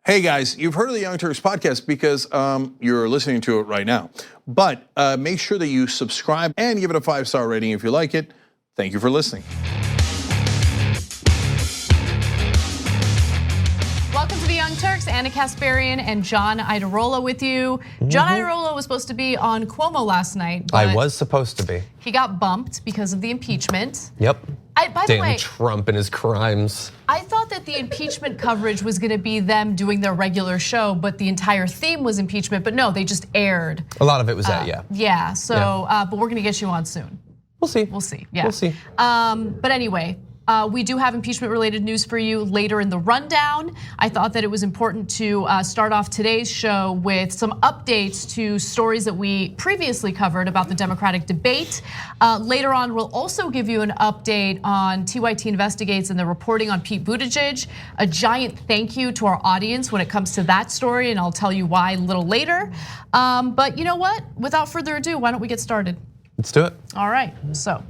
Hey guys, you've heard of the Young Turks podcast because you're listening to it right now. But make sure that you subscribe and give it a 5-star rating if you like it. Thank you for listening. Welcome to the Young Turks. Anna Kasparian and John Iadarola with you. John Iadarola was supposed to be on Cuomo last night. But I was supposed to be. He got bumped because of the impeachment. Yep. By the way, Trump and his crimes. I thought that the impeachment coverage was gonna be them doing their regular show, but the entire theme was impeachment, but no, they just aired. A lot of it was that, yeah. Yeah, so, but we're gonna get you on soon. We'll see. We'll see, yeah. We'll see. But anyway, we do have impeachment-related news for you later in the rundown. I thought that it was important to start off today's show with some updates to stories that we previously covered about the Democratic debate. Later on, we'll also give you an update on TYT Investigates and the reporting on Pete Buttigieg. A giant thank you to our audience when it comes to that story, and I'll tell you why a little later. But you know what? Without further ado, why don't we get started? Let's do it. All right, so.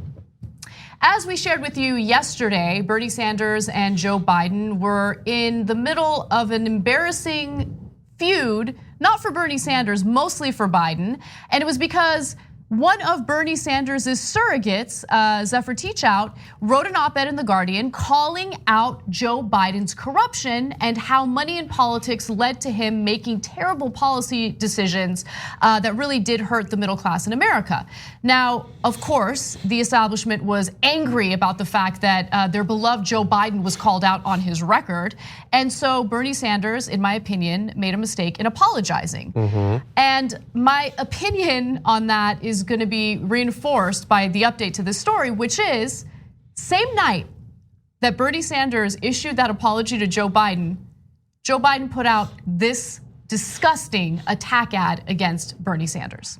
As we shared with you yesterday, Bernie Sanders and Joe Biden were in the middle of an embarrassing feud, not for Bernie Sanders, mostly for Biden. And it was because one of Bernie Sanders' surrogates, Zephyr Teachout, wrote an op-ed in The Guardian calling out Joe Biden's corruption and how money in politics led to him making terrible policy decisions that really did hurt the middle class in America. Now, of course, the establishment was angry about the fact that their beloved Joe Biden was called out on his record. And so Bernie Sanders, in my opinion, made a mistake in apologizing. And my opinion on that is going to be reinforced by the update to this story, which is same night that Bernie Sanders issued that apology to Joe Biden put out this disgusting attack ad against Bernie Sanders.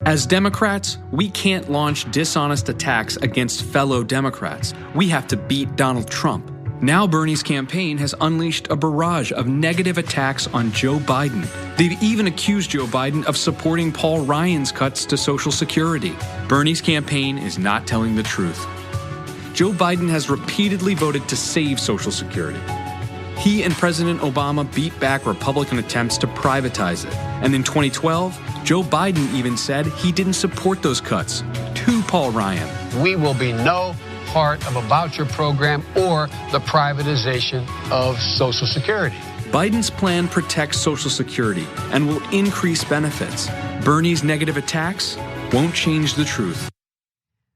As Democrats, we can't launch dishonest attacks against fellow Democrats. We have to beat Donald Trump. Now Bernie's campaign has unleashed a barrage of negative attacks on Joe Biden. They've even accused Joe Biden of supporting Paul Ryan's cuts to Social Security. Bernie's campaign is not telling the truth. Joe Biden has repeatedly voted to save Social Security. He and President Obama beat back Republican attempts to privatize it. And in 2012, Joe Biden even said he didn't support those cuts to Paul Ryan. We will be no part of a voucher program or the privatization of Social Security. Biden's plan protects Social Security and will increase benefits. Bernie's negative attacks won't change the truth.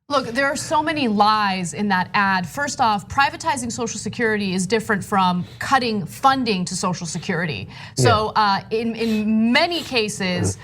Look, there are so many lies in that ad. First off, privatizing Social Security is different from cutting funding to Social Security. So in many cases,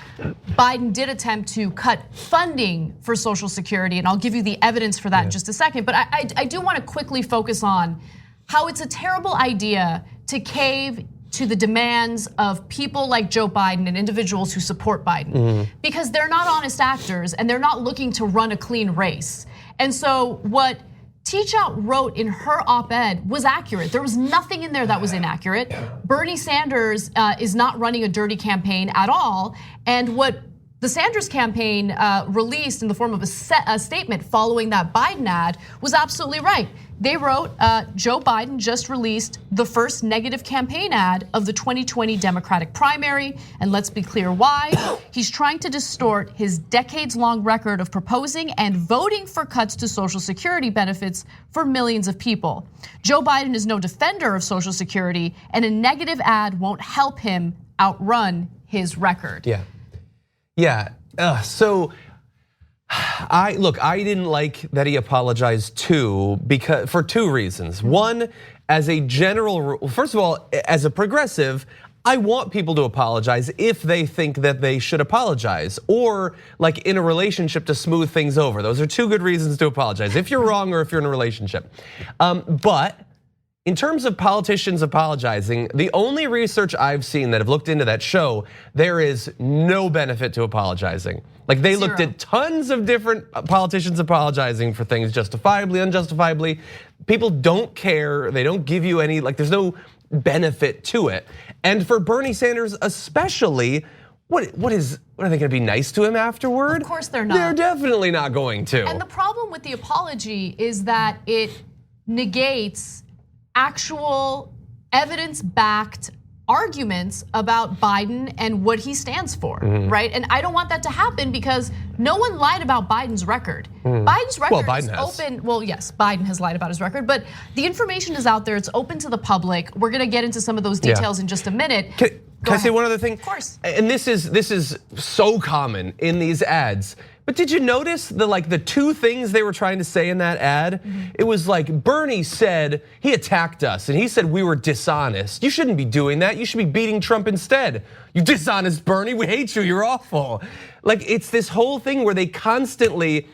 Biden did attempt to cut funding for Social Security, and I'll give you the evidence for that in just a second. But I do want to quickly focus on how it's a terrible idea to cave to the demands of people like Joe Biden and individuals who support Biden, because they're not honest actors and they're not looking to run a clean race. And so what Teachout wrote in her op-ed was accurate. There was nothing in there that was inaccurate. Bernie Sanders is not running a dirty campaign at all. And what the Sanders campaign released in the form of a statement following that Biden ad was absolutely right. They wrote, Joe Biden just released the first negative campaign ad of the 2020 Democratic primary, and let's be clear why. He's trying to distort his decades-long record of proposing and voting for cuts to Social Security benefits for millions of people. Joe Biden is no defender of Social Security, and a negative ad won't help him outrun his record. So I didn't like that he apologized too, because for two reasons. One, as a general rule, first of all, as a progressive, I want people to apologize if they think that they should apologize, or like in a relationship to smooth things over. Those are two good reasons to apologize, if you're wrong or if you're in a relationship. But in terms of politicians apologizing, the only research I've seen that have looked into that show, there is no benefit to apologizing. Like they looked at tons of different politicians apologizing for things justifiably, unjustifiably. People don't care, they don't give you any, like there's no benefit to it. And for Bernie Sanders especially, what are they gonna be nice to him afterward? Of course they're not. They're definitely not going to. And the problem with the apology is that it negates actual evidence-backed arguments about Biden and what he stands for, right? And I don't want that to happen because no one lied about Biden's record. Biden's record is open. Well, yes, Biden has lied about his record, but the information is out there. It's open to the public. We're gonna get into some of those details in just a minute. Can I say one other thing? Of course. And this is so common in these ads. But did you notice the two things they were trying to say in that ad? It was like Bernie said he attacked us and he said we were dishonest. You shouldn't be doing that. You should be beating Trump instead. You dishonest Bernie, we hate you, you're awful. Like it's this whole thing where they constantly,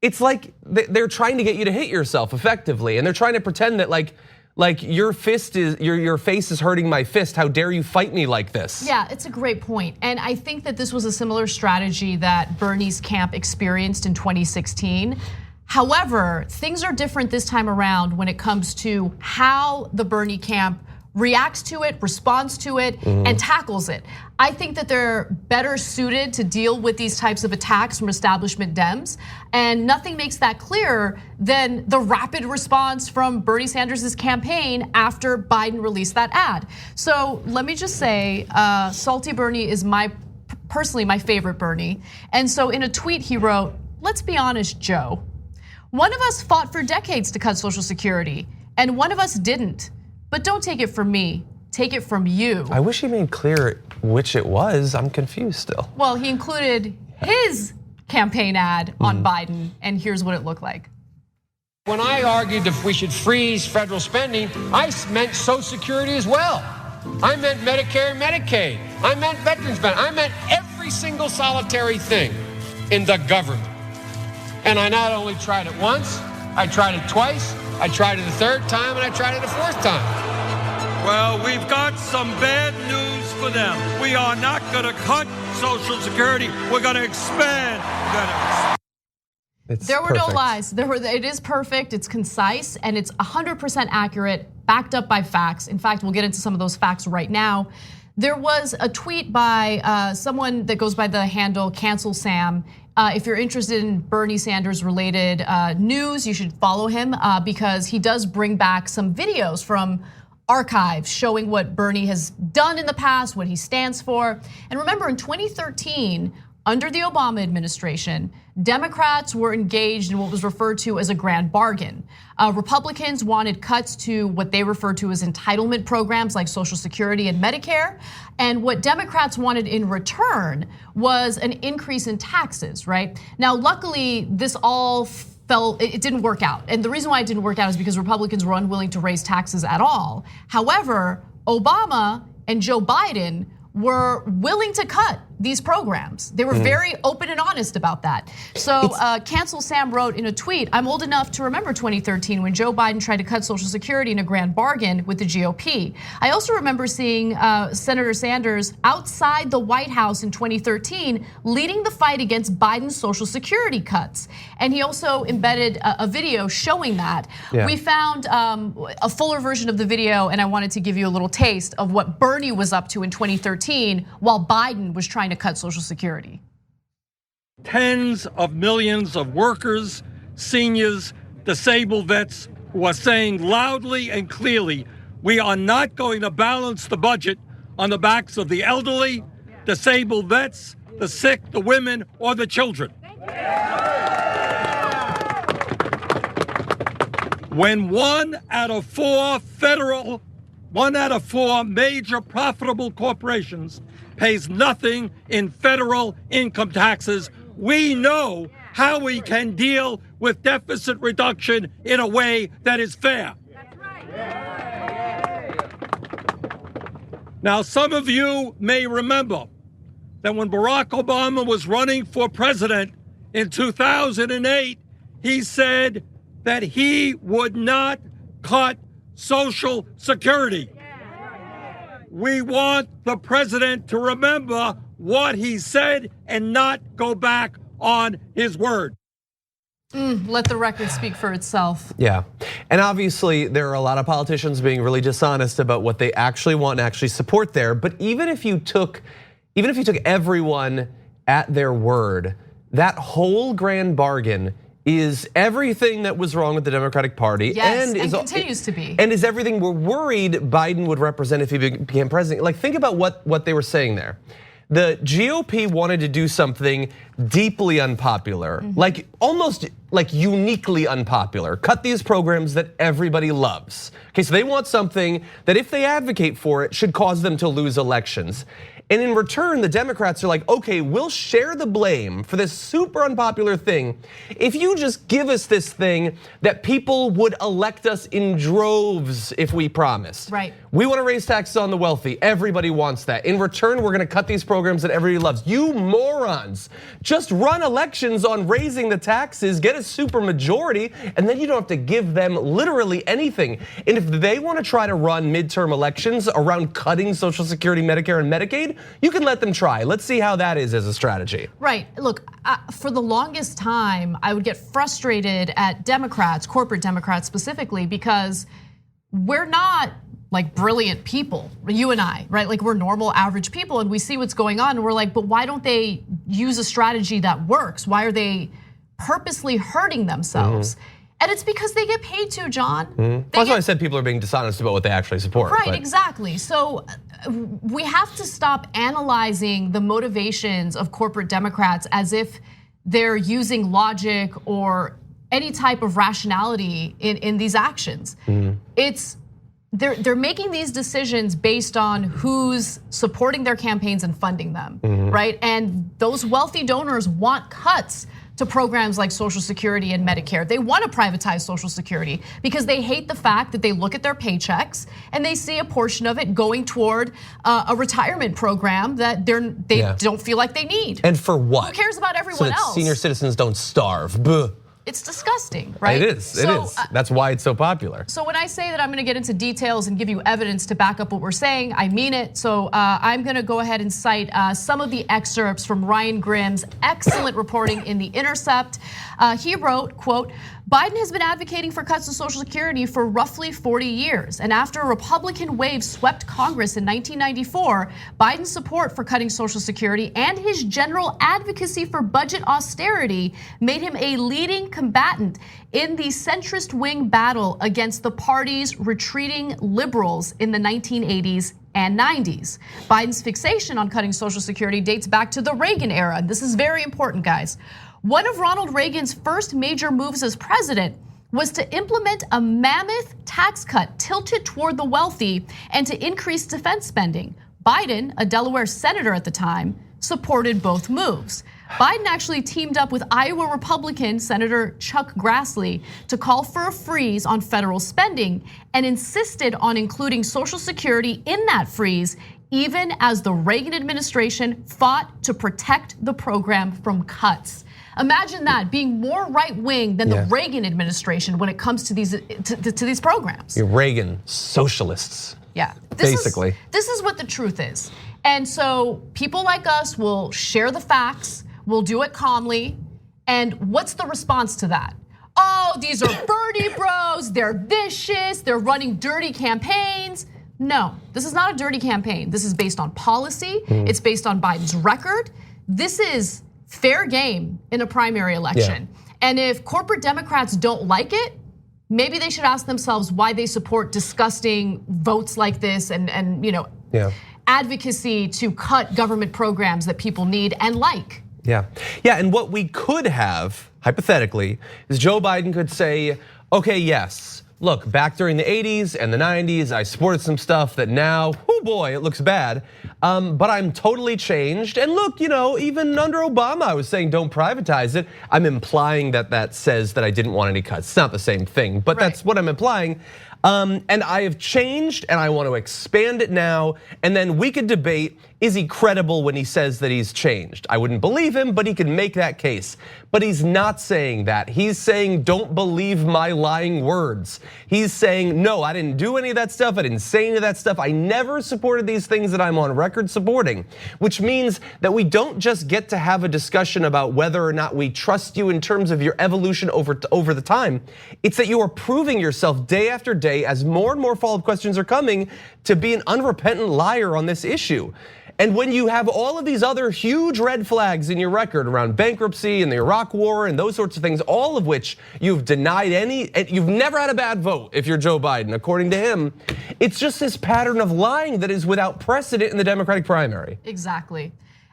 it's like they're trying to get you to hit yourself effectively. And they're trying to pretend that like your fist is, your face is hurting my fist. How dare you fight me like this? Yeah, it's a great point. And I think that this was a similar strategy that Bernie's camp experienced in 2016. However, things are different this time around when it comes to how the Bernie camp reacts to it, responds to it, and tackles it. I think that they're better suited to deal with these types of attacks from establishment Dems, and nothing makes that clearer than the rapid response from Bernie Sanders' campaign after Biden released that ad. So let me just say, Salty Bernie is personally my favorite Bernie. And so in a tweet he wrote, "Let's be honest, Joe. One of us fought for decades to cut Social Security, and one of us didn't. But don't take it from me, take it from you." I wish he made clear which it was. I'm confused still. Well, he included his campaign ad on Biden, and here's what it looked like. When I argued that we should freeze federal spending, I meant Social Security as well. I meant Medicare and Medicaid. I meant veterans benefits. I meant every single solitary thing in the government. And I not only tried it once, I tried it twice, I tried it a third time, and I tried it a fourth time. Well, we've got some bad news for them. We are not gonna cut Social Security, we're gonna expand. There were no lies. It is perfect, it's concise, and it's 100% accurate, backed up by facts. In fact, we'll get into some of those facts right now. There was a tweet by someone that goes by the handle Cancel Sam. If you're interested in Bernie Sanders related news, you should follow him because he does bring back some videos from archives showing what Bernie has done in the past, what he stands for. And remember, in 2013, under the Obama administration, Democrats were engaged in what was referred to as a grand bargain. Republicans wanted cuts to what they referred to as entitlement programs like Social Security and Medicare. And what Democrats wanted in return was an increase in taxes, right? Now, luckily, this all it didn't work out. And the reason why it didn't work out is because Republicans were unwilling to raise taxes at all. However, Obama and Joe Biden were willing to cut these programs. They were very open and honest about that. So Cancel Sam wrote in a tweet, "I'm old enough to remember 2013 when Joe Biden tried to cut Social Security in a grand bargain with the GOP. I also remember seeing Senator Sanders outside the White House in 2013 leading the fight against Biden's Social Security cuts." And he also embedded a video showing that. Yeah. We found a fuller version of the video, and I wanted to give you a little taste of what Bernie was up to in 2013 while Biden was trying to cut Social Security. Tens of millions of workers, seniors, disabled vets who are saying loudly and clearly, we are not going to balance the budget on the backs of the elderly, disabled vets, the sick, the women, or the children. When 1 out of 4 major profitable corporations pays nothing in federal income taxes, we know how we can deal with deficit reduction in a way that is fair. Now, some of you may remember that when Barack Obama was running for president in 2008, he said that he would not cut Social Security. We want the president to remember what he said and not go back on his word. Let the record speak for itself. Yeah, and obviously there are a lot of politicians being really dishonest about what they actually want and actually support there. But even if you took everyone at their word, that whole grand bargain is everything that was wrong with the Democratic Party. Yes, and continues to be. And is everything we're worried Biden would represent if he became president. Like, think about what they were saying there. The GOP wanted to do something deeply unpopular, like almost like uniquely unpopular. Cut these programs that everybody loves. Okay, so they want something that if they advocate for it should cause them to lose elections. And in return, the Democrats are like, okay, we'll share the blame for this super unpopular thing if you just give us this thing that people would elect us in droves if we promised. Right. We want to raise taxes on the wealthy. Everybody wants that. In return, we're going to cut these programs that everybody loves. You morons, just run elections on raising the taxes, get a super majority, and then you don't have to give them literally anything. And if they want to try to run midterm elections around cutting Social Security, Medicare, and Medicaid, you can let them try. Let's see how that is as a strategy. Right. Look, for the longest time, I would get frustrated at Democrats, corporate Democrats specifically, because we're not like brilliant people, you and I, right? Like we're normal, average people, and we see what's going on, and we're like, but why don't they use a strategy that works? Why are they purposely hurting themselves? And it's because they get paid to, John. That's why I said people are being dishonest about what they actually support. Right, exactly. So we have to stop analyzing the motivations of corporate Democrats as if they're using logic or any type of rationality in these actions. They're making these decisions based on who's supporting their campaigns and funding them, right? And those wealthy donors want cuts to programs like Social Security and Medicare. They want to privatize Social Security because they hate the fact that they look at their paychecks and they see a portion of it going toward a retirement program that they don't feel like they need. And for what? Who cares about everyone so that else? Senior citizens don't starve. Buh. It's disgusting, right? It is, it is. That's why it's so popular. So when I say that I'm gonna get into details and give you evidence to back up what we're saying, I mean it. So I'm gonna go ahead and cite some of the excerpts from Ryan Grimm's excellent reporting in The Intercept. He wrote, quote, Biden has been advocating for cuts to Social Security for roughly 40 years. And after a Republican wave swept Congress in 1994, Biden's support for cutting Social Security and his general advocacy for budget austerity made him a leading combatant in the centrist wing battle against the party's retreating liberals in the 1980s and 90s. Biden's fixation on cutting Social Security dates back to the Reagan era. This is very important, guys. One of Ronald Reagan's first major moves as president was to implement a mammoth tax cut tilted toward the wealthy and to increase defense spending. Biden, a Delaware senator at the time, supported both moves. Biden actually teamed up with Iowa Republican Senator Chuck Grassley to call for a freeze on federal spending and insisted on including Social Security in that freeze, even as the Reagan administration fought to protect the program from cuts. Imagine that, being more right-wing than the Reagan administration when it comes to these programs. You're Reagan socialists. Yeah, basically. This is what the truth is. And so people like us will share the facts, we'll do it calmly, and what's the response to that? Oh, these are Bernie bros, they're vicious, they're running dirty campaigns. No, this is not a dirty campaign. This is based on policy, it's based on Biden's record. This is fair game in a primary election. And if corporate Democrats don't like it, maybe they should ask themselves why they support disgusting votes like this and advocacy to cut government programs that people need and like. Yeah, and what we could have, hypothetically, is Joe Biden could say, okay, yes, look, back during the 80s and the 90s, I supported some stuff that now, oh boy, it looks bad. But I'm totally changed. And look, even under Obama, I was saying don't privatize it. I'm implying that says that I didn't want any cuts. It's not the same thing, but that's what I'm implying. And I have changed and I want to expand it now. And then we could debate, is he credible when he says that he's changed? I wouldn't believe him, but he can make that case. But he's not saying that. He's saying, don't believe my lying words. He's saying, no, I didn't do any of that stuff. I didn't say any of that stuff. I never supported these things that I'm on record supporting, which means that we don't just get to have a discussion about whether or not we trust you in terms of your evolution over the time. It's that you are proving yourself day after day as more and more follow-up questions are coming to be an unrepentant liar on this issue. And when you have all of these other huge red flags in your record around bankruptcy and the Iraq war and those sorts of things, all of which you've denied you've never had a bad vote if you're Joe Biden, according to him, it's just this pattern of lying that is without precedent in the Democratic primary. Exactly.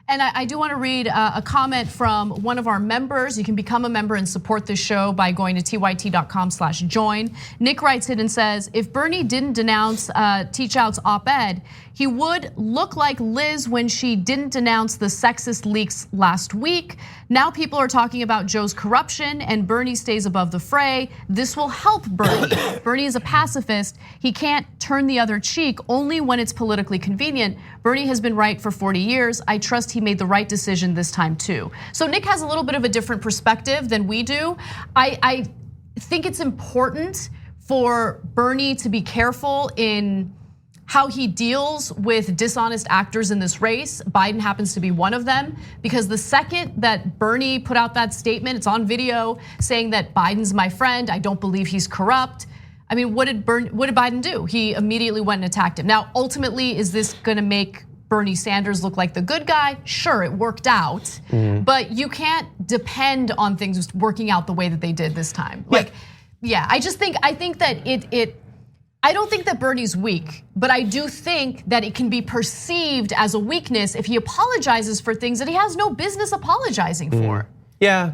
And I do want to read a comment from one of our members. You can become a member and support this show by going to tyt.com/join. Nick writes in and says, if Bernie didn't denounce Teachout's op-ed, he would look like Liz when she didn't denounce the sexist leaks last week. Now people are talking about Joe's corruption and Bernie stays above the fray. This will help Bernie. Bernie is a pacifist. He can't turn the other cheek only when it's politically convenient. Bernie has been right for 40 years. I trust he made the right decision this time too. So Nick has a little bit of a different perspective than we do. I think it's important for Bernie to be careful in how he deals with dishonest actors in this race. Biden happens to be one of them, because the second that Bernie put out that statement, it's on video, saying that Biden's my friend, I don't believe he's corrupt. I mean, what did Biden do? He immediately went and attacked him. Now, ultimately, is this gonna make Bernie Sanders look like the good guy? Sure, it worked out, but you can't depend on things working out the way that they did this time. Like, yeah, I think that I don't think that Bernie's weak, but I do think that it can be perceived as a weakness if he apologizes for things that he has no business apologizing for. Yeah.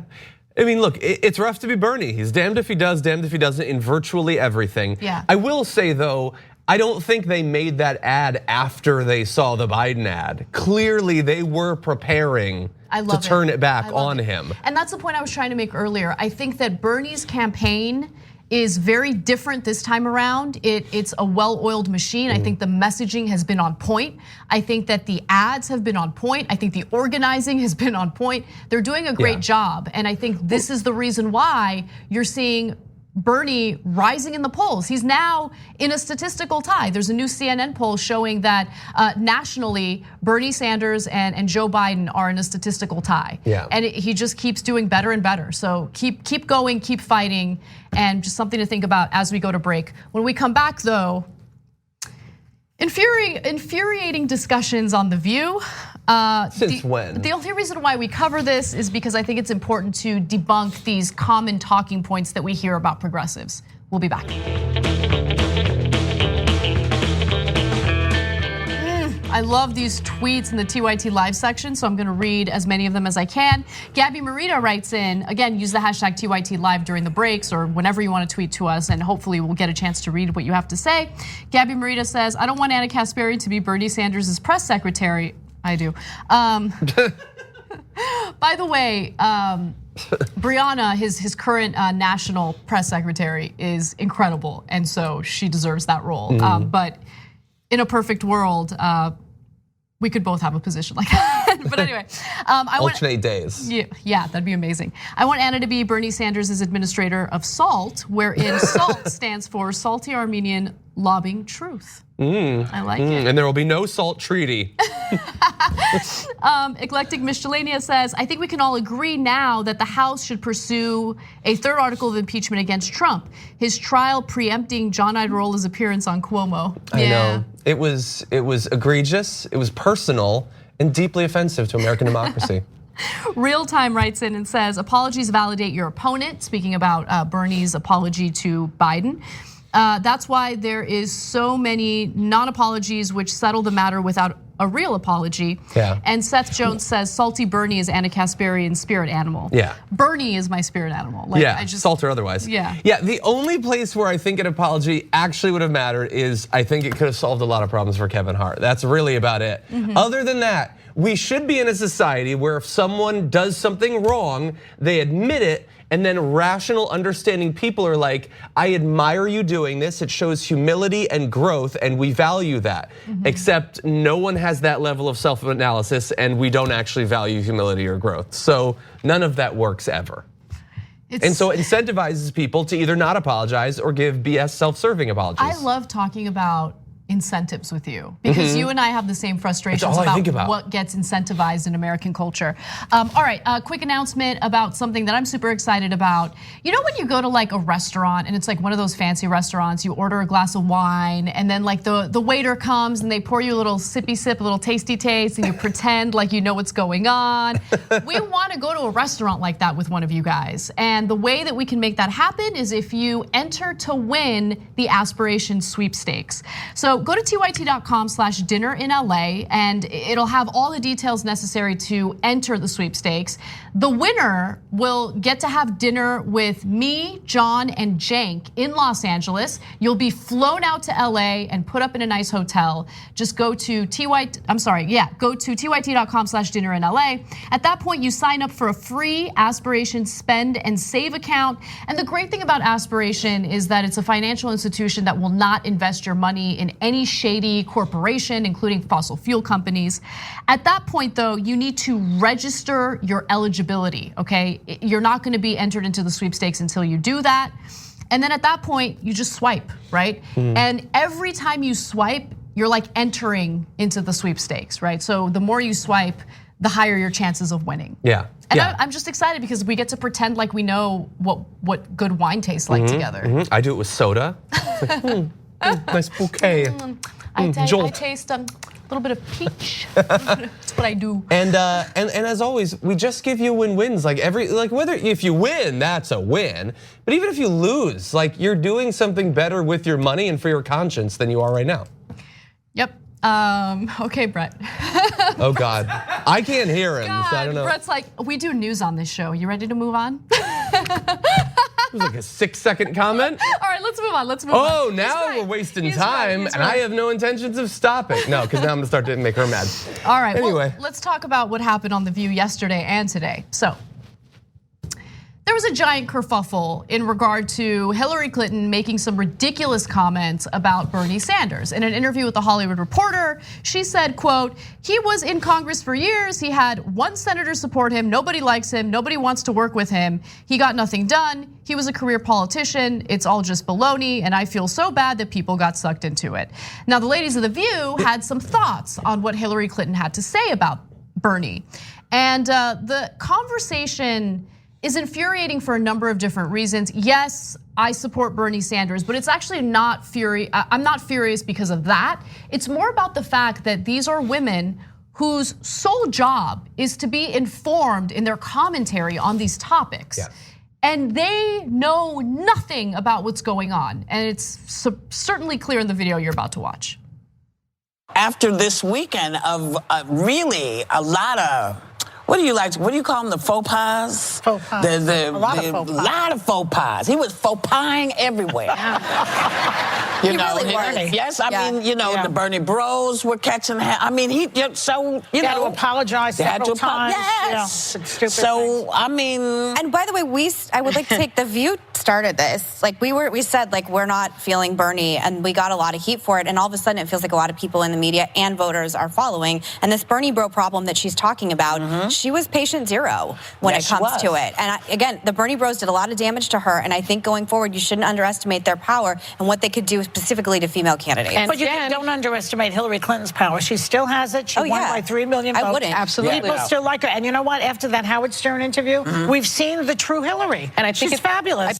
I mean, look, it's rough to be Bernie. He's damned if he does, damned if he doesn't in virtually everything. Yeah. I will say though, I don't think they made that ad after they saw the Biden ad. Clearly they were preparing to turn it back on him. And that's the point I was trying to make earlier. I think that Bernie's campaign is very different this time around. It's a well-oiled machine. I think the messaging has been on point. I think that the ads have been on point. I think the organizing has been on point. They're doing a great job. And I think this is the reason why you're seeing Bernie rising in the polls. He's now in a statistical tie. There's a new CNN poll showing that nationally, Bernie Sanders and Joe Biden are in a statistical tie. Yeah. And he just keeps doing better and better. So keep going, keep fighting, and just something to think about as we go to break. When we come back though, infuriating discussions on The View. Since when? The only reason why we cover this is because I think it's important to debunk these common talking points that we hear about progressives. We'll be back. I love these tweets in the TYT live section, so I'm gonna read as many of them as I can. Gabby Marita writes in, again, use the hashtag TYT live during the breaks or whenever you wanna tweet to us, and hopefully we'll get a chance to read what you have to say. Gabby Marita says, I don't want Anna Kasparian to be Bernie Sanders' press secretary. I do. By the way, Brianna, his current national press secretary, is incredible, and so she deserves that role. But in a perfect world, we could both have a position like that. But anyway, alternate days. Yeah, that'd be amazing. I want Anna to be Bernie Sanders' administrator of SALT, wherein SALT stands for Salty Armenian Lobbying Truth. I like it. And there will be no SALT treaty. Eclectic Miscellanea says, I think we can all agree now that the House should pursue a third article of impeachment against Trump. His trial preempting John Iadarola's appearance on Cuomo. I know. It was egregious, it was personal, and deeply offensive to American democracy. Real Time writes in and says, apologies validate your opponent, speaking about Bernie's apology to Biden. That's why there is so many non-apologies which settle the matter without a real apology. Yeah. And Seth Jones says, salty Bernie is Anna Kasparian's spirit animal. Yeah. Bernie is my spirit animal. Like, yeah, salt or otherwise. Yeah. Yeah, the only place where I think an apology actually would have mattered is I think it could have solved a lot of problems for Kevin Hart. That's really about it. Other than that, we should be in a society where if someone does something wrong, they admit it, and then rational, understanding people are like, I admire you doing this. It shows humility and growth, and we value that. Except no one has that level of self-analysis, and we don't actually value humility or growth. So none of that works ever. And so it incentivizes people to either not apologize or give BS self-serving apologies. I love talking about incentives with you because you and I have the same frustrations about what gets incentivized in American culture. All right, a quick announcement about something that I'm super excited about. You know when you go to like a restaurant and it's like one of those fancy restaurants, you order a glass of wine and then like the waiter comes and they pour you a little sippy sip, a little tasty taste, and you pretend like you know what's going on. We want to go to a restaurant like that with one of you guys. And the way that we can make that happen is if you enter to win the Aspiration Sweepstakes. So go to tyt.com/dinner in LA and it'll have all the details necessary to enter the sweepstakes. The winner will get to have dinner with me, John, and Cenk in Los Angeles. You'll be flown out to LA and put up in a nice hotel. Just go to tyt.com/dinner in LA. At that point, you sign up for a free Aspiration spend and save account. And the great thing about Aspiration is that it's a financial institution that will not invest your money in any shady corporation, including fossil fuel companies. At that point, though, you need to register your eligibility, okay? You're not gonna be entered into the sweepstakes until you do that. And then at that point, you just swipe, right? And every time you swipe, you're like entering into the sweepstakes, right? So the more you swipe, the higher your chances of winning. Yeah. And I'm just excited because we get to pretend like we know what good wine tastes like together. I do it with soda. Nice bouquet. I taste a little bit of peach. That's what I do. And as always, we just give you win-wins. Like whether if you win, that's a win. But even if you lose, like you're doing something better with your money and for your conscience than you are right now. Yep. Okay, Brett. Oh God, I can't hear him, so I don't know. Brett's like, we do news on this show. You ready to move on? It was like a 6-second comment. All right, let's move on. Let's move on. Oh, now we're wasting time, and I have no intentions of stopping. No, because now I'm gonna start to make her mad. All right. Anyway, well, let's talk about what happened on The View yesterday and today. So. There was a giant kerfuffle in regard to Hillary Clinton making some ridiculous comments about Bernie Sanders. In an interview with The Hollywood Reporter, she said, quote, he was in Congress for years, he had one senator support him, nobody likes him, nobody wants to work with him, he got nothing done, he was a career politician, it's all just baloney, and I feel so bad that people got sucked into it. Now the ladies of The View had some thoughts on what Hillary Clinton had to say about Bernie. And the conversation is infuriating for a number of different reasons. Yes, I support Bernie Sanders, but it's actually not I'm not furious because of that. It's more about the fact that these are women whose sole job is to be informed in their commentary on these topics. Yeah. And they know nothing about what's going on. And it's certainly clear in the video you're about to watch. After this weekend of really a lot of, what do you call them, the faux pas? Faux pas. A lot of faux pas. He was faux pas-ing everywhere. You know, really were. Yes, I mean, the Bernie Bros were catching. I mean, he had to apologize several times. Yes. Stupid so things. I mean, and by the way, I would like to take The View started this. Like we said, like we're not feeling Bernie, and we got a lot of heat for it. And all of a sudden, it feels like a lot of people in the media and voters are following. And this Bernie Bro problem that she's talking about, she was patient zero when it comes to it. And again, the Bernie Bros did a lot of damage to her. And I think going forward, you shouldn't underestimate their power and what they could do specifically to female candidates. But you don't underestimate Hillary Clinton's power. She still has it. She won by 3 million votes. I wouldn't. Absolutely. People still like her. And you know what? After that Howard Stern interview, we've seen the true Hillary. And I think she's fabulous.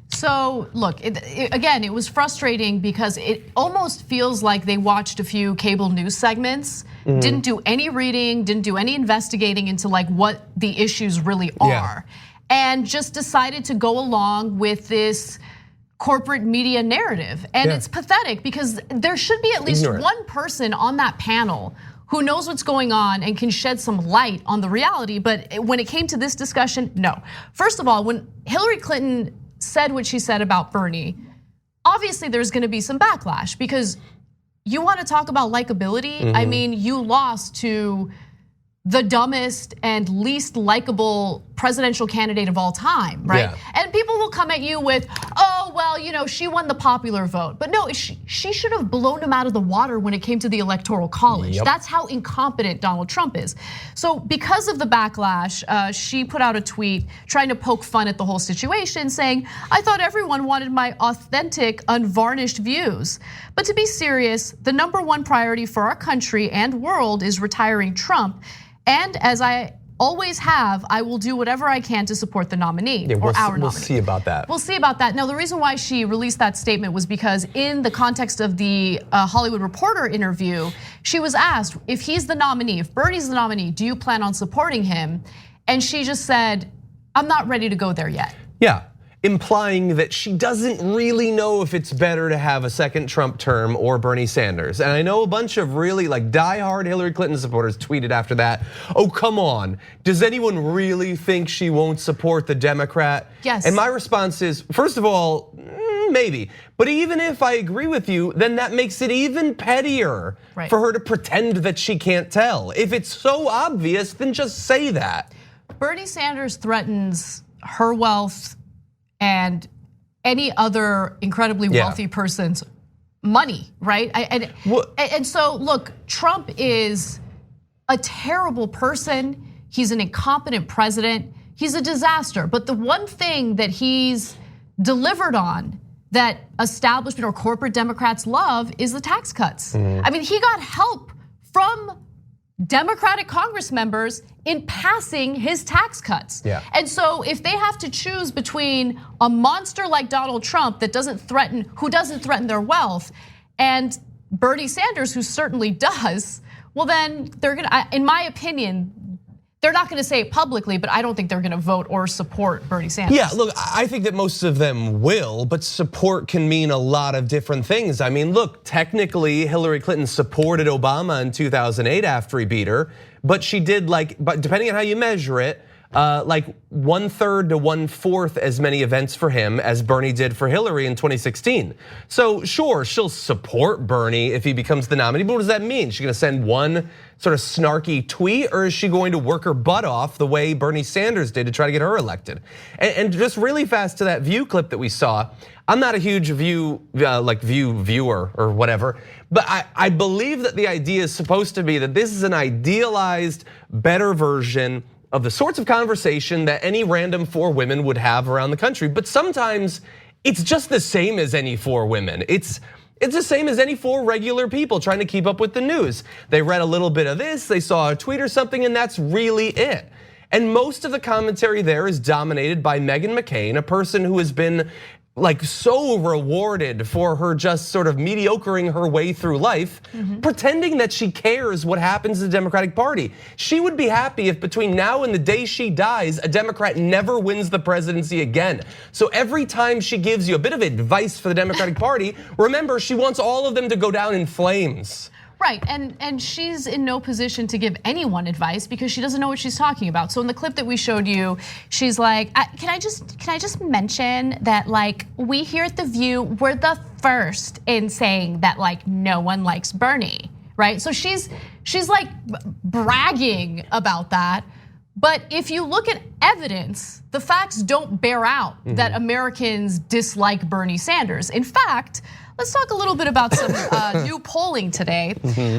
So look, again, it was frustrating because it almost feels like they watched a few cable news segments, didn't do any reading, didn't do any investigating into like what the issues really are, and just decided to go along with this corporate media narrative. And it's pathetic because there should be at least one person on that panel who knows what's going on and can shed some light on the reality. But when it came to this discussion, no. First of all, when Hillary Clinton said what she said about Bernie, obviously there's gonna be some backlash because you wanna talk about likability. I mean, you lost to the dumbest and least likable presidential candidate of all time, right? Yeah. And people will come at you with, oh, well, she won the popular vote. But no, she should have blown him out of the water when it came to the Electoral College. Yep. That's how incompetent Donald Trump is. So because of the backlash, she put out a tweet trying to poke fun at the whole situation, saying, I thought everyone wanted my authentic, unvarnished views. But to be serious, the #1 priority for our country and world is retiring Trump. And as I always have, I will do whatever I can to support the nominee or our nominee. We'll see about that. We'll see about that. Now, the reason why she released that statement was because in the context of the Hollywood Reporter interview, she was asked, if he's the nominee, if Bernie's the nominee, do you plan on supporting him? And she just said, I'm not ready to go there yet. Yeah. Implying that she doesn't really know if it's better to have a second Trump term or Bernie Sanders. And I know a bunch of really diehard Hillary Clinton supporters tweeted after that, oh, come on, does anyone really think she won't support the Democrat? Yes. And my response is, first of all, maybe. But even if I agree with you, then that makes it even pettier for her to pretend that she can't tell. If it's so obvious, then just say that. Bernie Sanders threatens her wealth and any other incredibly wealthy person's money, right? And so look, Trump is a terrible person. He's an incompetent president. He's a disaster. But the one thing that he's delivered on that establishment or corporate Democrats love is the tax cuts. I mean, he got help from Democratic Congress members in passing his tax cuts. Yeah. And so if they have to choose between a monster like Donald Trump that who doesn't threaten their wealth, and Bernie Sanders, who certainly does, well then they're gonna, in my opinion, they're not gonna say it publicly, but I don't think they're gonna vote or support Bernie Sanders. Yeah, look, I think that most of them will, but support can mean a lot of different things. I mean, look, technically Hillary Clinton supported Obama in 2008 after he beat her, but she did but depending on how you measure it, 1/3 to 1/4 as many events for him as Bernie did for Hillary in 2016. So sure, she'll support Bernie if he becomes the nominee, but what does that mean? Is she gonna send one sort of snarky tweet, or is she going to work her butt off the way Bernie Sanders did to try to get her elected? And just really fast to that View clip that we saw, I'm not a huge View viewer or whatever, but I believe that the idea is supposed to be that this is an idealized, better version of the sorts of conversation that any random 4 women would have around the country. But sometimes it's just the same as any 4 women. It's the same as any 4 regular people trying to keep up with the news. They read a little bit of this, they saw a tweet or something, and that's really it. And most of the commentary there is dominated by Meghan McCain, a person who has been so rewarded for her just sort of mediocring her way through life, pretending that she cares what happens to the Democratic Party. She would be happy if between now and the day she dies, a Democrat never wins the presidency again. So every time she gives you a bit of advice for the Democratic Party, remember, she wants all of them to go down in flames. Right, and she's in no position to give anyone advice because she doesn't know what she's talking about. So in the clip that we showed you, she's like, can I just mention that we here at The View, we're the first in saying that no one likes Bernie, right? So she's bragging about that. But if you look at evidence, the facts don't bear out that Americans dislike Bernie Sanders. In fact, let's talk a little bit about some new polling today.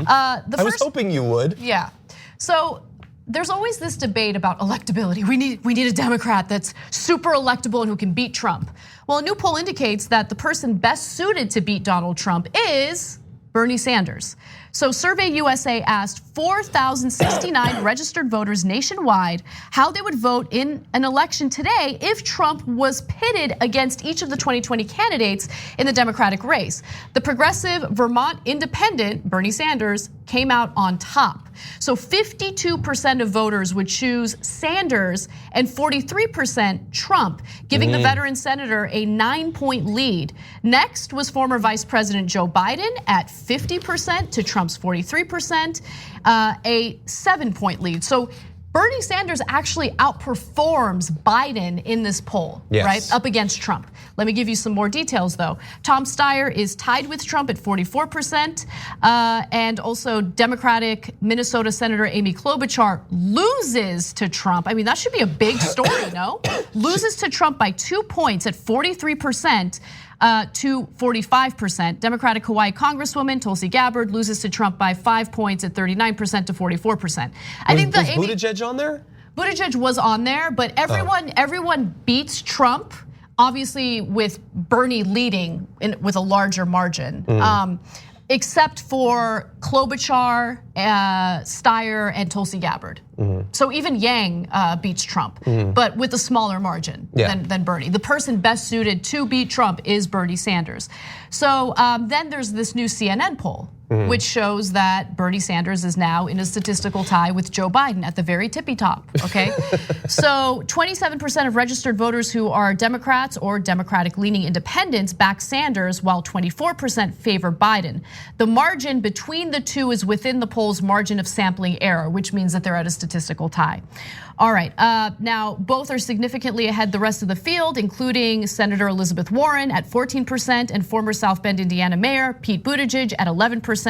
I was hoping you would. Yeah, so there's always this debate about electability. We need a Democrat that's super electable and who can beat Trump. Well, a new poll indicates that the person best suited to beat Donald Trump is Bernie Sanders. So Survey USA asked 4,069 registered voters nationwide how they would vote in an election today if Trump was pitted against each of the 2020 candidates in the Democratic race. The progressive Vermont independent, Bernie Sanders, came out on top. So 52% of voters would choose Sanders and 43% Trump, giving the veteran senator a 9-point lead. Next was former Vice President Joe Biden at 50% to Trump's 43%, a 7-point lead. So Bernie Sanders actually outperforms Biden in this poll, right? Up against Trump. Let me give you some more details though. Tom Steyer is tied with Trump at 44%. And also Democratic Minnesota Senator Amy Klobuchar loses to Trump. I mean, that should be a big story, no? Loses to Trump by 2 points at 43%. To 45%. Democratic Hawaii Congresswoman Tulsi Gabbard loses to Trump by 5 points at 39% to 44%. I think was Buttigieg on there? Buttigieg was on there, but everyone beats Trump, obviously with Bernie leading with a larger margin. Except for Klobuchar, Steyer, and Tulsi Gabbard. So even Yang beats Trump, but with a smaller margin than Bernie. The person best suited to beat Trump is Bernie Sanders. So then there's this new CNN poll, which shows that Bernie Sanders is now in a statistical tie with Joe Biden at the very tippy top, okay? So 27% of registered voters who are Democrats or Democratic-leaning independents back Sanders, while 24% favor Biden. The margin between the two is within the poll's margin of sampling error, which means that they're at a statistical tie. All right, now both are significantly ahead the rest of the field, including Senator Elizabeth Warren at 14% and former South Bend, Indiana Mayor Pete Buttigieg at 11%.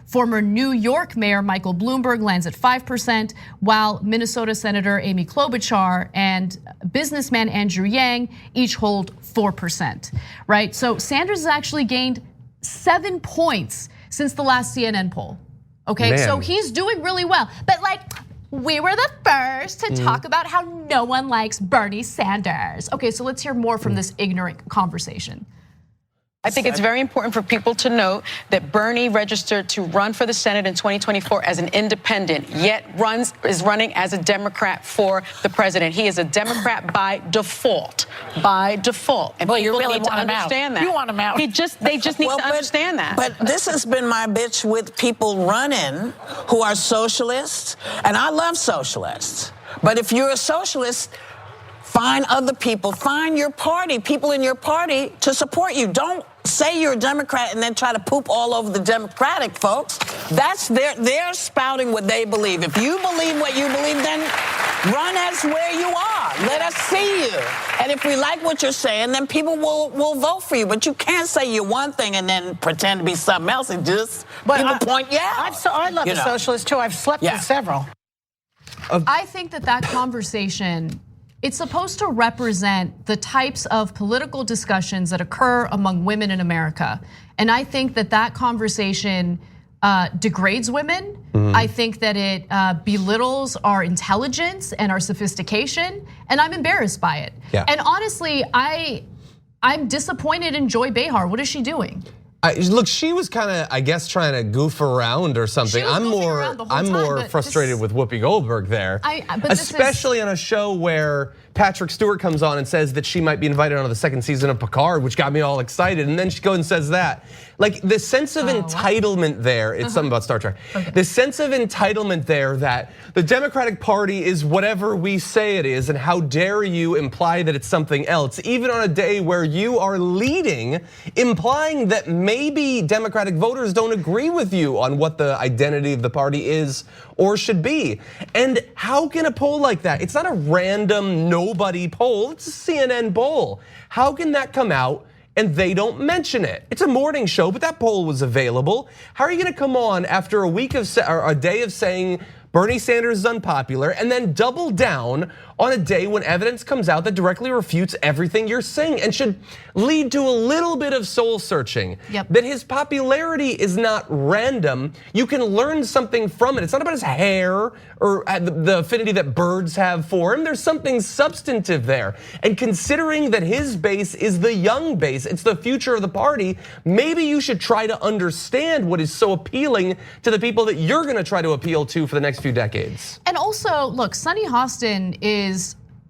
Former New York Mayor Michael Bloomberg lands at 5%, while Minnesota Senator Amy Klobuchar and businessman Andrew Yang each hold 4%, right? So Sanders has actually gained 7 points since the last CNN poll. Okay, so he's doing really well. But like, we were the first to talk about how no one likes Bernie Sanders. Okay, so let's hear more from this ignorant conversation. I think it's very important for people to note that Bernie registered to run for the Senate in 2024 as an independent, yet is running as a Democrat for the president. He is a Democrat by default. By default. And well, you people really need to want him understand out. that. You want him out. They just need to understand that. But this has been my bitch with people running who are socialists, and I love socialists. But if you're a socialist, find other people, find your party, people in your party to support you. Don't say you're a Democrat and then try to poop all over the Democratic folks. That's they're spouting what they believe. If you believe what you believe, then run as where you are. Let us see you. And if we like what you're saying, then people will vote for you. But you can't say you're one thing and then pretend to be something else and just people point you out. I love the socialists too. I've slept with several. I think that conversation, it's supposed to represent the types of political discussions that occur among women in America. And I think that conversation degrades women. I think that it belittles our intelligence and our sophistication, and I'm embarrassed by it. And honestly, I'm disappointed in Joy Behar. What is she doing? Look, she was kind of, I guess, trying to goof around or something. I'm more frustrated with Whoopi Goldberg there, especially on a show where Patrick Stewart comes on and says that she might be invited onto the second season of Picard, which got me all excited. And then she goes and says that. Like the sense of entitlement there, it's something about Star Trek. The sense of entitlement there that the Democratic Party is whatever we say it is, and how dare you imply that it's something else, even on a day where you are leading, implying that maybe Democratic voters don't agree with you on what the identity of the party is or should be. And how can a poll like that, it's not a random nobody poll, it's a CNN poll. How can that come out and they don't mention it? It's a morning show, but that poll was available. How are you gonna come on after a week of, or a day of saying Bernie Sanders is unpopular and then double down on a day when evidence comes out that directly refutes everything you're saying and should lead to a little bit of soul searching? That his popularity is not random. You can learn something from it. It's not about his hair or the affinity that birds have for him. There's something substantive there. And considering that his base is the young base, it's the future of the party, maybe you should try to understand what is so appealing to the people that you're gonna try to appeal to for the next few decades. And also, look, Sunny Hostin is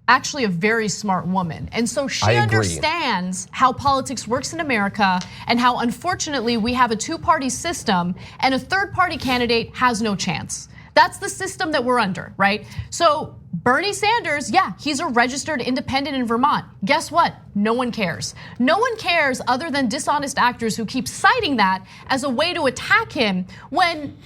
actually a very smart woman. And so she understands how politics works in America and how unfortunately we have a two-party system and a third-party candidate has no chance. That's the system that we're under, right? So Bernie Sanders, yeah, he's a registered independent in Vermont. Guess what? No one cares. No one cares other than dishonest actors who keep citing that as a way to attack him when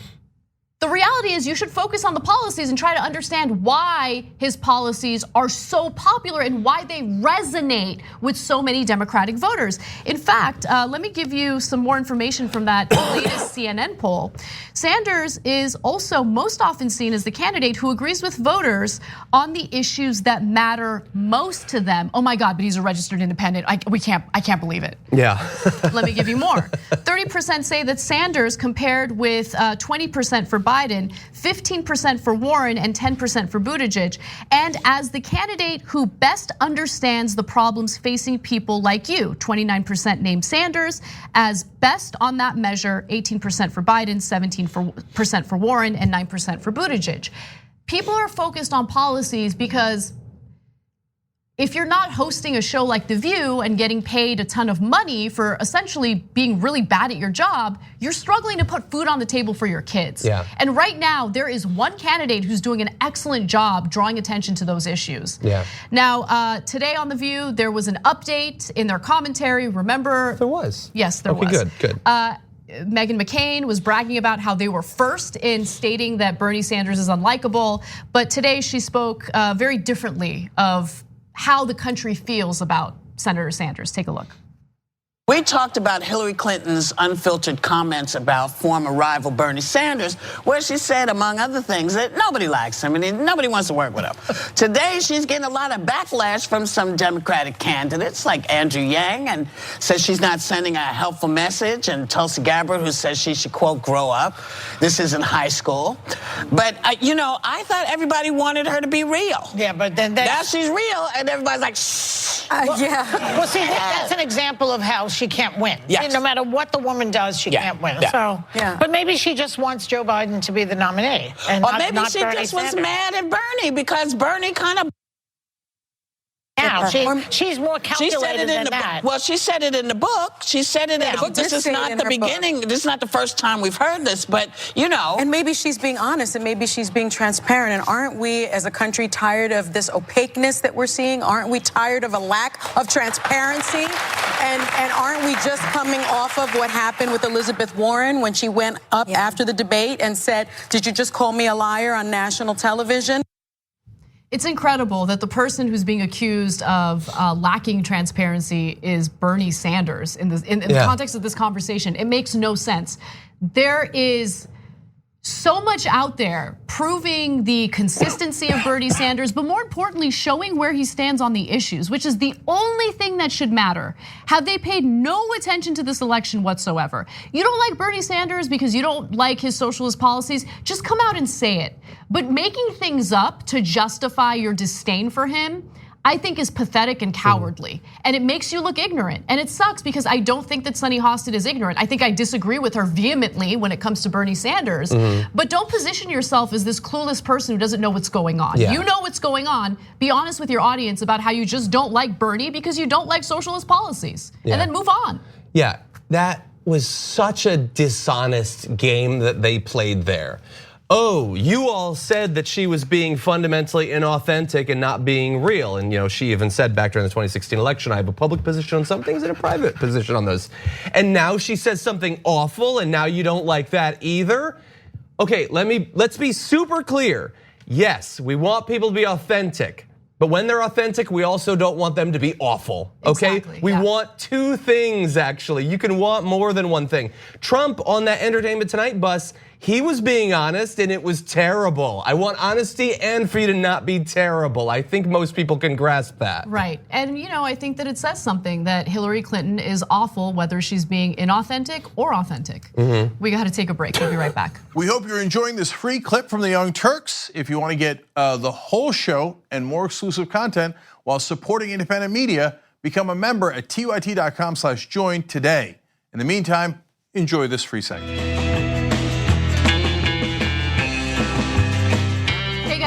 The reality is you should focus on the policies and try to understand why his policies are so popular and why they resonate with so many Democratic voters. In fact, let me give you some more information from that latest CNN poll. Sanders is also most often seen as the candidate who agrees with voters on the issues that matter most to them. Oh my God, but he's a registered independent. I can't believe it. Yeah. Let me give you more. 30% say that Sanders compared with 20% for Biden, 15% for Warren, and 10% for Buttigieg. And as the candidate who best understands the problems facing people like you, 29% named Sanders as best on that measure, 18% for Biden, 17% for Warren, and 9% for Buttigieg. People are focused on policies because if you're not hosting a show like The View and getting paid a ton of money for essentially being really bad at your job, you're struggling to put food on the table for your kids. Yeah. And right now, there is one candidate who's doing an excellent job drawing attention to those issues. Yeah. Now, today on The View, there was an update in their commentary. Remember? There was. Yes, there was. Okay, good. Meghan McCain was bragging about how they were first in stating that Bernie Sanders is unlikable. But today she spoke very differently of how the country feels about Senator Sanders. Take a look. We talked about Hillary Clinton's unfiltered comments about former rival Bernie Sanders, where she said, among other things, that nobody likes him and nobody wants to work with him. Today, she's getting a lot of backlash from some Democratic candidates like Andrew Yang, and says she's not sending a helpful message, and Tulsi Gabbard, who says she should, quote, grow up. This isn't high school. But, I thought everybody wanted her to be real. Yeah, but then now she's real, and everybody's like, shh. Yeah. Well, see, that's an example of how she can't win. Yes. No matter what the woman does, she can't win. Yeah. So, but maybe she just wants Joe Biden to be the nominee, and or maybe not she Bernie just was Sanders. mad at Bernie because Bernie kind of. Now she's more calculated than that. Well, she said it in the book. She said it in the book. This is not the beginning. This is not the first time we've heard this, but And maybe she's being honest, and maybe she's being transparent. And aren't we, as a country, tired of this opaqueness that we're seeing? Aren't we tired of a lack of transparency? And aren't we just coming off of what happened with Elizabeth Warren when she went up after the debate and said, "Did you just call me a liar on national television?" It's incredible that the person who's being accused of lacking transparency is Bernie Sanders in the context of this conversation. It makes no sense. There is so much out there proving the consistency of Bernie Sanders, but more importantly, showing where he stands on the issues, which is the only thing that should matter. Have they paid no attention to this election whatsoever? You don't like Bernie Sanders because you don't like his socialist policies, just come out and say it. But making things up to justify your disdain for him, I think is pathetic and cowardly. And it makes you look ignorant. And it sucks because I don't think that Sunny Hostin is ignorant. I think I disagree with her vehemently when it comes to Bernie Sanders. But don't position yourself as this clueless person who doesn't know what's going on. You know what's going on. Be honest with your audience about how you just don't like Bernie because you don't like socialist policies. And then move on. Yeah, that was such a dishonest game that they played there. Oh, you all said that she was being fundamentally inauthentic and not being real. And she even said back during the 2016 election, I have a public position on some things and a private position on those. And now she says something awful and now you don't like that either? Okay, let's be super clear. Yes, we want people to be authentic. But when they're authentic, we also don't want them to be awful, okay? Exactly, we want two things, actually. You can want more than one thing. Trump on that Entertainment Tonight bus, he was being honest and it was terrible. I want honesty and for you to not be terrible. I think most people can grasp that. Right, and I think that it says something that Hillary Clinton is awful whether she's being inauthentic or authentic. We gotta take a break, we'll be right back. We hope you're enjoying this free clip from the Young Turks. If you want to get the whole show and more exclusive content while supporting independent media, become a member at tyt.com/join today. In the meantime, enjoy this free segment.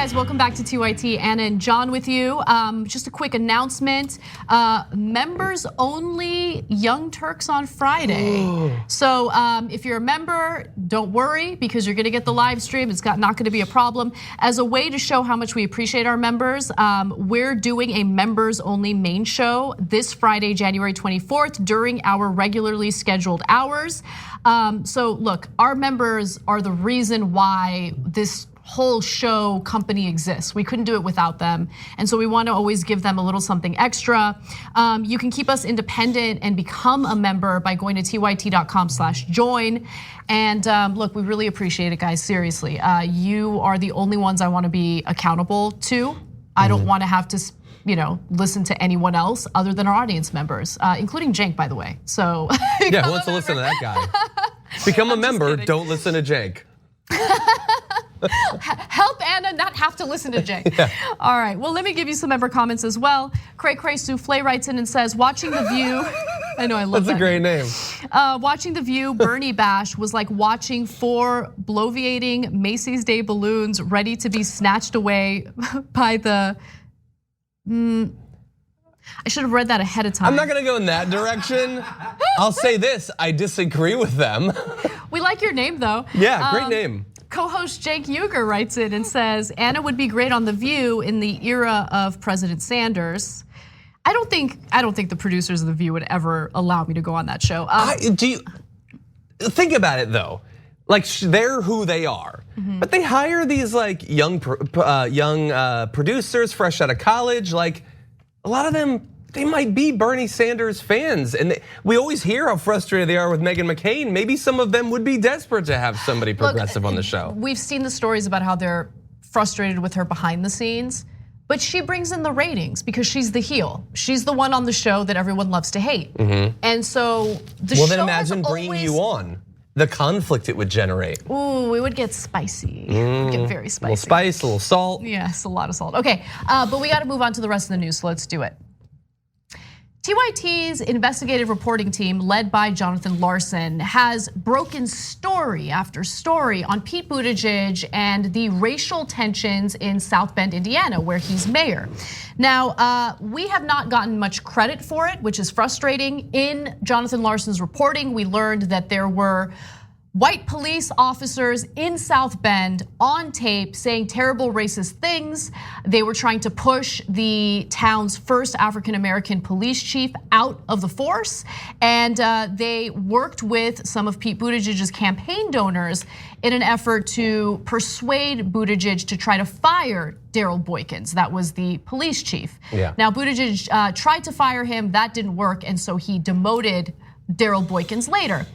guys, welcome back to TYT. Anna and John with you. Just a quick announcement. Members only Young Turks on Friday. So if you're a member, don't worry because you're gonna get the live stream. It's not gonna be a problem. As a way to show how much we appreciate our members, we're doing a members only main show this Friday, January 24th during our regularly scheduled hours. So look, our members are the reason why this whole show company exists. We couldn't do it without them. And so we want to always give them a little something extra. You can keep us independent and become a member by going to tyt.com/join. And look, we really appreciate it, guys, seriously. You are the only ones I want to be accountable to. I don't want to have to listen to anyone else other than our audience members, including Cenk, by the way. So yeah, who wants to listen to that guy? Become a member, don't listen to Cenk. Help Anna not have to listen to Cenk. Yeah. All right, well, let me give you some member comments as well. Cray Cray Souffle writes in and says, watching The View, I know, I love that. That's a great name. Watching The View Bernie bash was like watching 4 bloviating Macy's Day balloons ready to be snatched away by the, I should have read that ahead of time. I'm not gonna go in that direction. I'll say this, I disagree with them. We like your name though. Yeah, great name. Co-host Cenk Uygur writes in and says, Anna would be great on The View in the era of President Sanders. I don't think the producers of The View would ever allow me to go on that show. Do you think about it though? Like they're who they are, but they hire these like young producers fresh out of college. Like a lot of them, they might be Bernie Sanders fans, and we always hear how frustrated they are with Meghan McCain. Maybe some of them would be desperate to have somebody progressive on the show. We've seen the stories about how they're frustrated with her behind the scenes, but she brings in the ratings because she's the heel. She's the one on the show that everyone loves to hate, and so the show. Well, then imagine bringing you on. The conflict it would generate. Ooh, we would get spicy. We'd get very spicy. A little spice, a little salt. Yes, a lot of salt. Okay, but we got to move on to the rest of the news, so let's do it. TYT's investigative reporting team, led by Jonathan Larson, has broken story after story on Pete Buttigieg and the racial tensions in South Bend, Indiana, where he's mayor. Now, we have not gotten much credit for it, which is frustrating. In Jonathan Larson's reporting, we learned that there were white police officers in South Bend on tape saying terrible racist things. They were trying to push the town's first African-American police chief out of the force. And they worked with some of Pete Buttigieg's campaign donors in an effort to persuade Buttigieg to try to fire Daryl Boykins. That was the police chief. Yeah. Now, Buttigieg tried to fire him, that didn't work, and so he demoted Daryl Boykins later.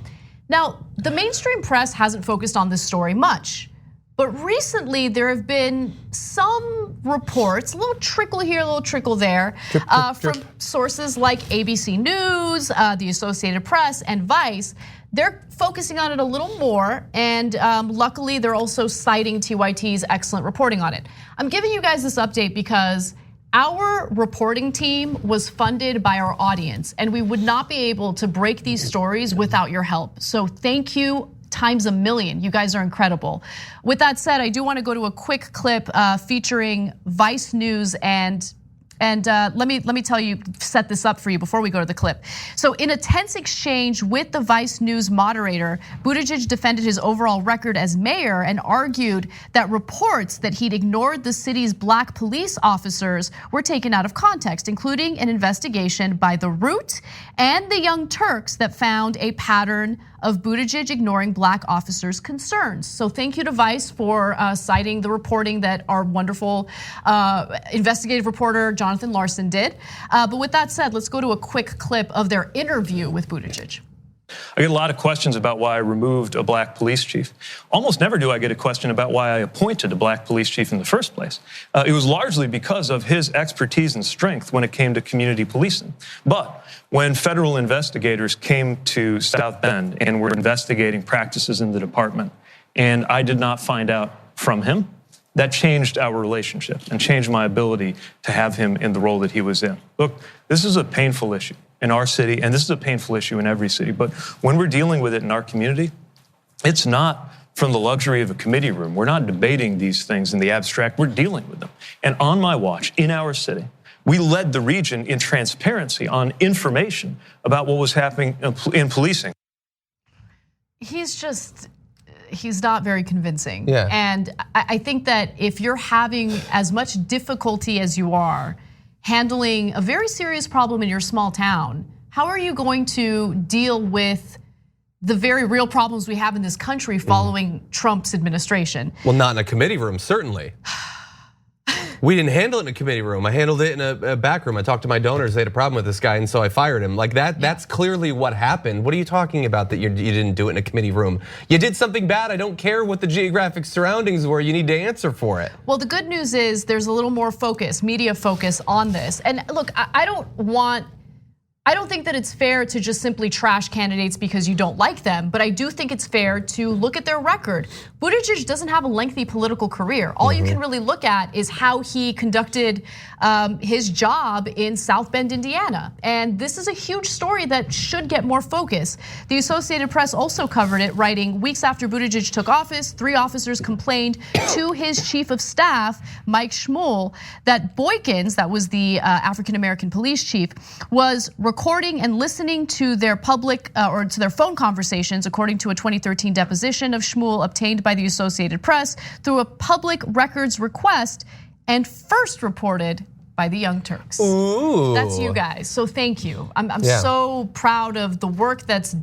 Now, the mainstream press hasn't focused on this story much, but recently there have been some reports, a little trickle here, a little trickle there, from sources like ABC News, the Associated Press, and Vice. They're focusing on it a little more, and luckily they're also citing TYT's excellent reporting on it. I'm giving you guys this update because our reporting team was funded by our audience, and we would not be able to break these stories without your help. So thank you times a million. You guys are incredible. With that said, I do want to go to a quick clip featuring Vice News and let me tell you, set this up for you before we go to the clip. So in a tense exchange with the Vice News moderator, Buttigieg defended his overall record as mayor and argued that reports that he'd ignored the city's black police officers were taken out of context, including an investigation by The Root and the Young Turks that found a pattern of Buttigieg ignoring black officers' concerns. So thank you to Vice for citing the reporting that our wonderful investigative reporter Jonathan Larson did. But with that said, let's go to a quick clip of their interview with Buttigieg. I get a lot of questions about why I removed a black police chief. Almost never do I get a question about why I appointed a black police chief in the first place. It was largely because of his expertise and strength when it came to community policing. But when federal investigators came to South Bend and were investigating practices in the department, and I did not find out from him, that changed our relationship and changed my ability to have him in the role that he was in. Look, this is a painful issue in our city, and this is a painful issue in every city, but when we're dealing with it in our community, it's not from the luxury of a committee room. We're not debating these things in the abstract. We're dealing with them. And on my watch, in our city, we led the region in transparency on information about what was happening in policing. He's not very convincing. Yeah. And I think that if you're having as much difficulty as you are handling a very serious problem in your small town, how are you going to deal with the very real problems we have in this country following Trump's administration? Well, not in a committee room, certainly. We didn't handle it in a committee room. I handled it in a back room. I talked to my donors. They had a problem with this guy, and so I fired him. Like that. That's clearly what happened. What are you talking about that you didn't do it in a committee room? You did something bad. I don't care what the geographic surroundings were. You need to answer for it. Well, the good news is there's a little more focus, media focus on this. And look, I don't think that it's fair to just simply trash candidates because you don't like them, but I do think it's fair to look at their record. Buttigieg doesn't have a lengthy political career. All you can really look at is how he conducted his job in South Bend, Indiana. And this is a huge story that should get more focus. The Associated Press also covered it, writing, weeks after Buttigieg took office, 3 officers complained to his chief of staff, Mike Schmuel, that Boykins, that was the African-American police chief, was recording and listening to their public or to their phone conversations, according to a 2013 deposition of Schmuel obtained by the Associated Press through a public records request and first reported by the Young Turks. Ooh. That's you guys. So thank you. I'm so proud of the work that's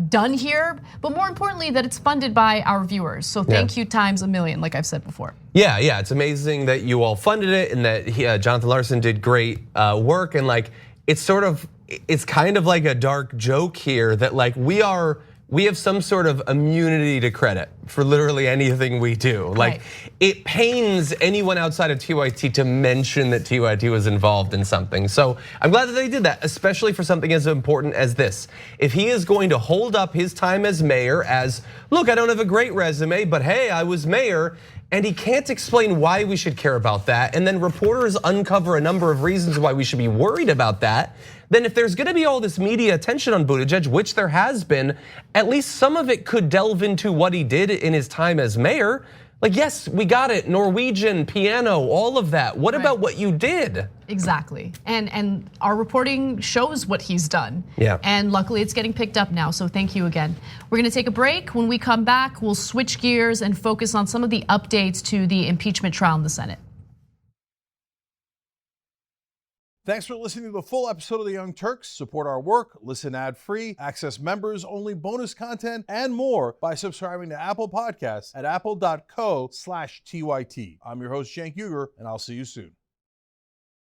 done here, but more importantly that it's funded by our viewers. So thank you times a million, like I've said before. Yeah, it's amazing that you all funded it and that Jonathan Larson did great work, and like it's kind of like a dark joke here that like we have some sort of immunity to credit for literally anything we do. Like it pains anyone outside of TYT to mention that TYT was involved in something. So I'm glad that they did that, especially for something as important as this. If he is going to hold up his time as mayor as, look, I don't have a great resume, but hey, I was mayor, and he can't explain why we should care about that, and then reporters uncover a number of reasons why we should be worried about that, then if there's gonna be all this media attention on Buttigieg, which there has been, at least some of it could delve into what he did in his time as mayor. Like, yes, we got it, Norwegian, piano, all of that. What about what you did? Exactly, and our reporting shows what he's done. Yeah. And luckily it's getting picked up now, so thank you again. We're gonna take a break. When we come back, we'll switch gears and focus on some of the updates to the impeachment trial in the Senate. Thanks for listening to the full episode of the Young Turks. Support our work, listen ad-free, access members-only bonus content, and more by subscribing to Apple Podcasts at apple.co/TYT. I'm your host, Cenk Uygur, and I'll see you soon.